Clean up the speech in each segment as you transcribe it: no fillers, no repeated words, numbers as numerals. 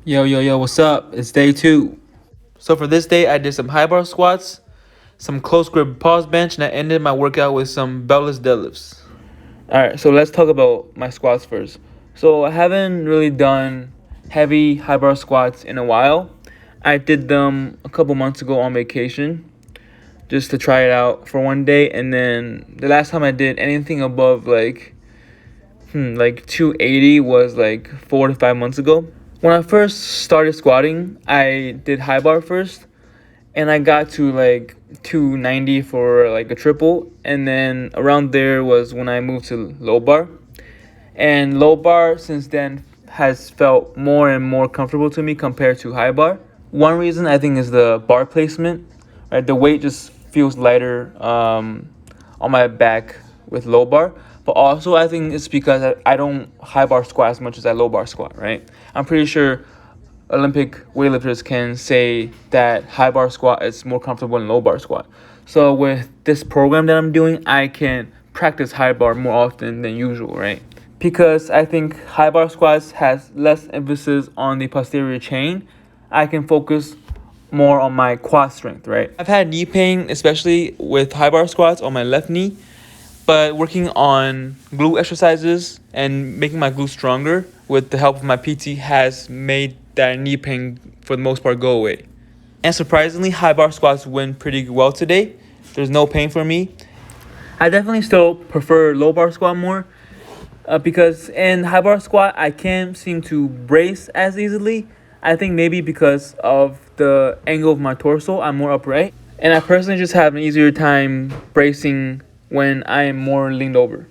Yo, what's up? It's day 2. So for this day, I did some high bar squats, some close grip pause bench, and I ended my workout with some beltless deadlifts. Alright, so let's talk about my squats first. So I haven't really done heavy high bar squats in a while. I did them a couple months ago on vacation just to try it out for one day, and then the last time I did anything above like 280 was like 4 to 5 months ago. When I first started squatting, I did high bar first, and I got to like 290 for like a triple, and then around there was when I moved to low bar. And low bar since then has felt more and more comfortable to me compared to high bar. One reason I think is the bar placement, right? The weight just feels lighter on my back with low bar. But also I think it's because I don't high bar squat as much as I low bar squat, right? I'm pretty sure Olympic weightlifters can say that high bar squat is more comfortable than low bar squat. So with this program that I'm doing, I can practice high bar more often than usual, right? Because I think high bar squats has less emphasis on the posterior chain, I can focus more on my quad strength, right? I've had knee pain, especially with high bar squats on my left knee, but working on glute exercises and making my glutes stronger with the help of my PT has made that knee pain for the most part go away. And surprisingly, high bar squats went pretty well today. There's no pain for me. I definitely still prefer low bar squat more because in high bar squat, I can't seem to brace as easily. I think maybe because of the angle of my torso, I'm more upright. And I personally just have an easier time bracing when I am more leaned over.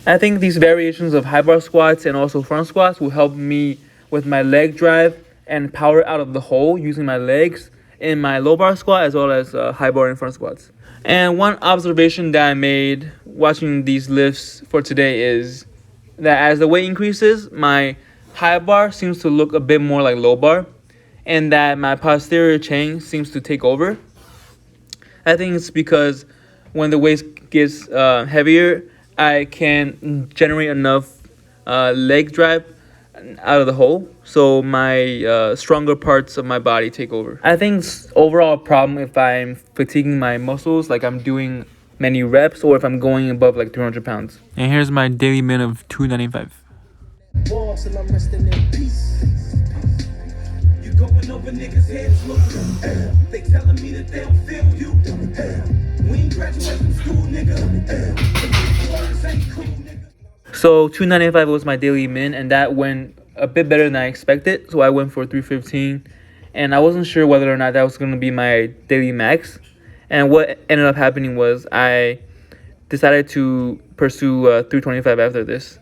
I think these variations of high bar squats and also front squats will help me with my leg drive and power out of the hole using my legs in my low bar squat as well as high bar and front squats. And one observation that I made watching these lifts for today is that as the weight increases, my high bar seems to look a bit more like low bar, and that my posterior chain seems to take over. I think it's because when the weight gets heavier, I can generate enough leg drive out of the hole, so my stronger parts of my body take over. I think it's overall a problem if I'm fatiguing my muscles, like I'm doing many reps, or if I'm going above like 300 pounds. And here's my daily min of 295. And I'm resting in peace. You going over niggas' heads looking. They telling me that they don't feel you. We ain't graduate from school, nigga. Words ain't cool, nigga. So 295 was my daily min, and that went a bit better than I expected. So I went for 315, and I wasn't sure whether or not that was going to be my daily max. And what ended up happening was I decided to pursue 325 after this.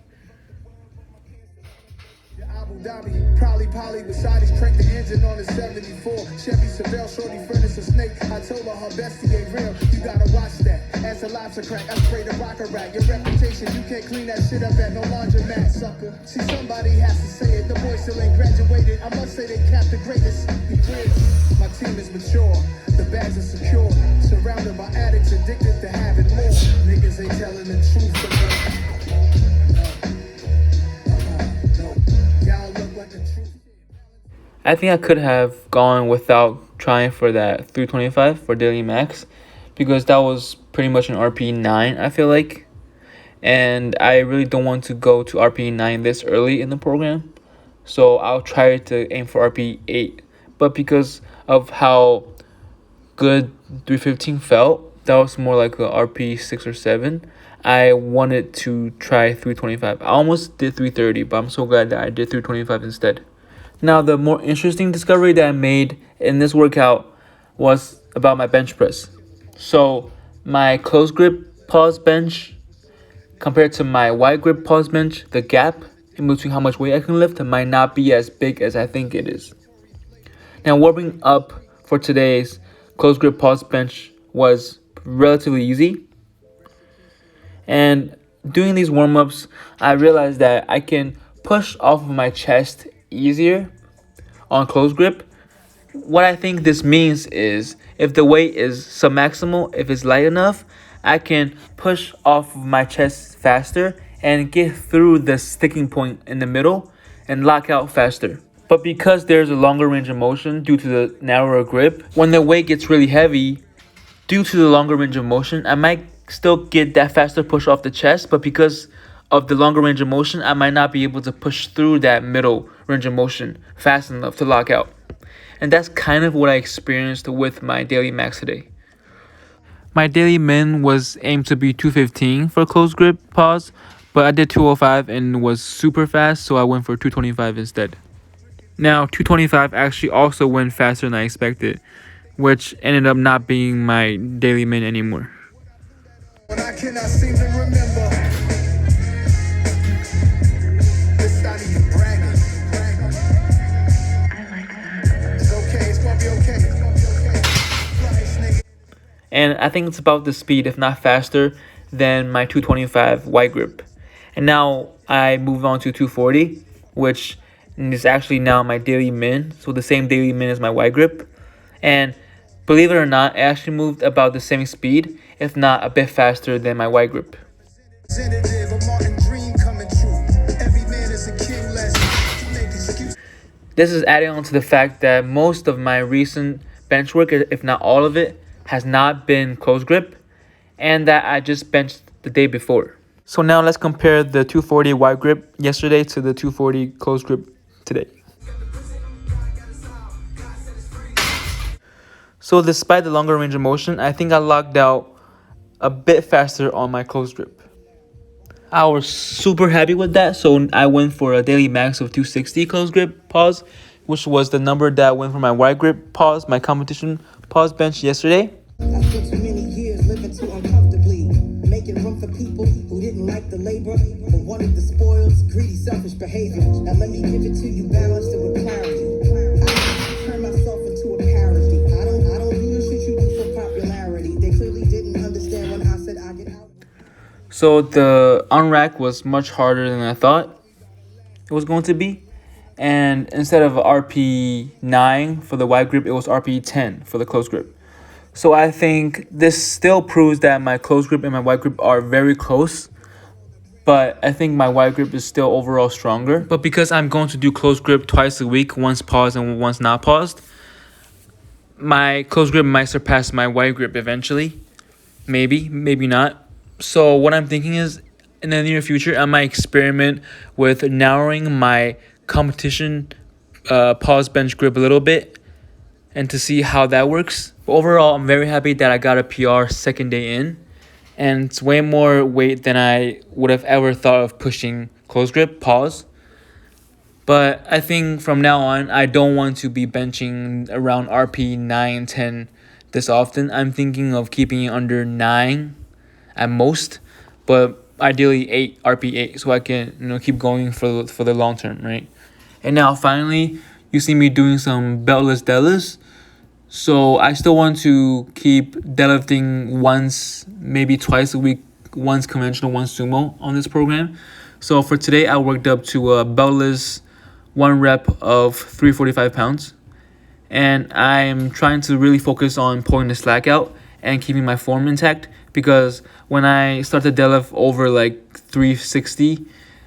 Probably Polly beside his crank the engine on his 74 Chevy Chevelle, shorty furnace a snake. I told her bestie ain't real. You gotta watch that. As a lobster crack, I spray the rocker rack. Your reputation, you can't clean that shit up at no laundromat, sucker. See, somebody has to say it. The boy still ain't graduated. I must say they capped the greatest. Be clear, my team is mature. The bags are secure. Surrounded by addicts addicted to having more. Niggas ain't telling the truth. I think I could have gone without trying for that 325 for daily max, because that was pretty much an RP 9, I feel like. And I really don't want to go to RP 9 this early in the program. So I'll try to aim for RP 8. But because of how good 315 felt, that was more like a RP 6 or 7. I wanted to try 325. I almost did 330, but I'm so glad that I did 325 instead. Now, the more interesting discovery that I made in this workout was about my bench press. So my close grip pause bench compared to my wide grip pause bench, the gap in between how much weight I can lift might not be as big as I think it is. Now, warming up for today's close grip pause bench was relatively easy. And doing these warm-ups, I realized that I can push off of my chest easier on close grip. What I think this means is if the weight is submaximal, if it's light enough, I can push off of my chest faster and get through the sticking point in the middle and lock out faster. But because there's a longer range of motion due to the narrower grip, when the weight gets really heavy, due to the longer range of motion, I might still get that faster push off the chest, but because of the longer range of motion, I might not be able to push through that middle range of motion fast enough to lock out. And that's kind of what I experienced with my daily max today. My daily min was aimed to be 215 for close grip pause, but I did 205 and was super fast, so I went for 225 instead. Now, 225 actually also went faster than I expected, which ended up not being my daily min anymore. When I cannot seem to remember. It's not even bragging. It's okay, it's gonna be okay. And I think it's about the speed, if not faster, than my 225 wide grip. And now I move on to 240, which is actually now my daily min, so the same daily min as my wide grip. And believe it or not, I actually moved about the same speed, if not a bit faster than my wide grip. This is adding on to the fact that most of my recent bench work, if not all of it, has not been close grip, and that I just benched the day before. So now let's compare the 240 wide grip yesterday to the 240 close grip today. So despite the longer range of motion, I think I locked out a bit faster on my close grip. I was super happy with that, so I went for a daily max of 260 close grip pause, which was the number that I went for my wide grip pause, my competition pause bench yesterday. I spent too many years living too uncomfortably, making room for people who didn't like the labor, but wanted the spoils, greedy, selfish behavior. Now let me give it to you balanced and with clarity. I turn myself into a parody. I don't do the shit you do for popularity. They clearly didn't understand when I said I get out. So the unrack was much harder than I thought it was going to be. And instead of RP 9 for the wide grip, it was RP 10 for the close grip. So I think this still proves that my close grip and my wide grip are very close. But I think my wide grip is still overall stronger. But because I'm going to do close grip twice a week, once paused and once not paused, my close grip might surpass my wide grip eventually. Maybe, maybe not. So what I'm thinking is, in the near future, I might experiment with narrowing my competition pause bench grip a little bit and to see how that works. But overall, I'm very happy that I got a PR second day in, and it's way more weight than I would have ever thought of pushing close grip pause. But I think from now on, I don't want to be benching around RP 9, 10 this often. I'm thinking of keeping it under 9 at most, but ideally 8, RP 8, so I can keep going for the long term, right? And now finally, you see me doing some beltless deadlifts. So I still want to keep deadlifting once, maybe twice a week, once conventional, once sumo on this program. So for today, I worked up to a beltless 1 rep of 345 pounds. And I'm trying to really focus on pulling the slack out and keeping my form intact, because when I start to deadlift over like 360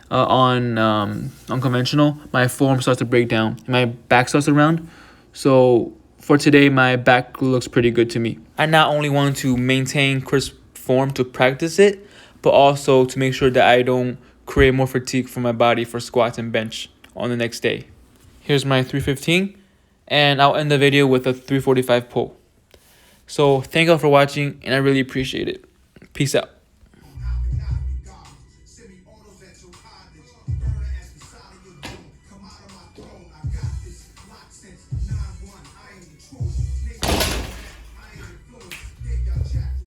on conventional, my form starts to break down and my back starts to round. So for today, my back looks pretty good to me. I not only want to maintain crisp form to practice it, but also to make sure that I don't create more fatigue for my body for squats and bench on the next day. Here's my 315, and I'll end the video with a 345 pull. So thank you all for watching, and I really appreciate it. Peace out.